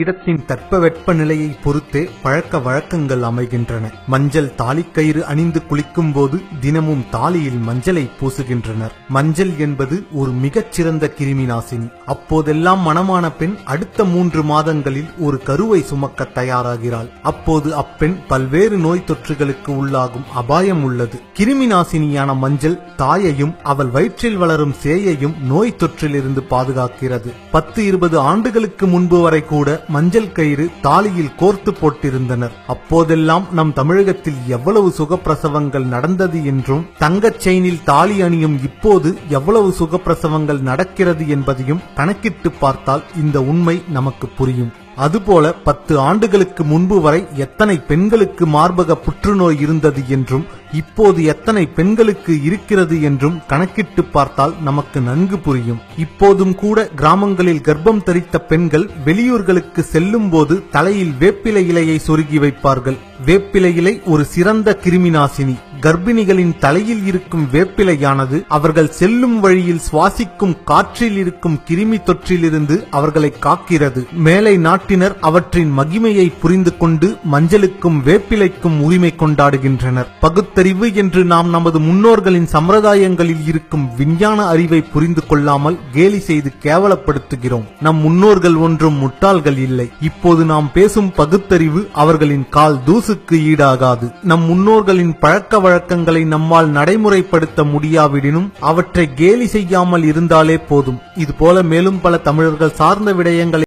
இடத்தின் தட்பவெட்ப நிலையை பொறுத்தே பழக்க வழக்கங்கள் அமைகின்றன. மஞ்சள் தாலிக்கயிறு அணிந்து குளிக்கும் போது தினமும் தாலியில் மஞ்சளை பூசுகின்றனர். மஞ்சள் என்பது ஒரு மிகச்சிறந்த கிருமிநாசினி. அப்போதெல்லாம் மணமான பெண் அடுத்த 3 மாதங்களில் ஒரு கருவை சுமக்க தயாராகிறாள். அப்போது அப்பெண் பல்வேறு நோய் தொற்றுகளுக்கு உள்ளாகும் அபாயம் உள்ளது. கிருமிநாசினியான மஞ்சள் தாயையும் அவள் வயிற்றில் வளரும் சேயையும் நோய் தொற்றிலிருந்து பாதுகாக்கிறது. 10-20 ஆண்டுகளுக்கு முன்பு வரை கூட மஞ்சள் கயிறு தாலியில் கோர்த்து போட்டிருந்தனர். அப்போதெல்லாம் நம் தமிழகத்தில் எவ்வளவு சுகப்பிரசவங்கள் நடந்தது என்றும் தங்கச் செயினில் தாலி அணியும் இப்போது எவ்வளவு சுகப்பிரசவங்கள் நடக்கிறது என்பதையும் கணக்கிட்டு பார்த்தால் இந்த உண்மை நமக்கு புரியும். அதுபோல 10 ஆண்டுகளுக்கு முன்பு வரை எத்தனை பெண்களுக்கு மார்பக புற்றுநோய் இருந்தது என்றும் இப்போது எத்தனை பெண்களுக்கு இருக்கிறது என்றும் கணக்கிட்டு பார்த்தால் நமக்கு நன்கு புரியும். இப்போதும் கூட கிராமங்களில் கர்ப்பம் தரித்த பெண்கள் வெளியூர்களுக்கு செல்லும் போது தலையில் வேப்பிலை இலையை சொருகி வைப்பார்கள். வேப்பிலை இலை ஒரு சிறந்த கிருமிநாசினி. கர்ப்பிணிகளின் தலையில் இருக்கும் வேப்பிலையானது அவர்கள் செல்லும் வழியில் சுவாசிக்கும் காற்றில் இருக்கும் கிருமி தொற்றிலிருந்து அவர்களை காக்கிறது. மேலை நாட்டினர் அவற்றின் மகிமையை புரிந்து கொண்டு மஞ்சளுக்கும் வேப்பிலைக்கும் உரிமை கொண்டாடுகின்றனர். பகுத்தறிவு என்று நாம் நமது முன்னோர்களின் சம்பிரதாயங்களில் இருக்கும் விஞ்ஞான அறிவை புரிந்து கொள்ளாமல் கேலி செய்து கேவலப்படுத்துகிறோம். நம் முன்னோர்கள் ஒன்றும் முட்டாள்கள் இல்லை. இப்போது நாம் பேசும் பகுத்தறிவு அவர்களின் கால் தூசுக்கு ஈடாகாது. நம் முன்னோர்களின் பழக்க வழக்கங்களை நம்மால் நடைமுறைப்படுத்த முடியாவிடினும் அவற்றை கேலி செய்யாமல் இருந்தாலே போதும். இதுபோல மேலும் பல தமிழர்கள் சார்ந்த விடயங்களை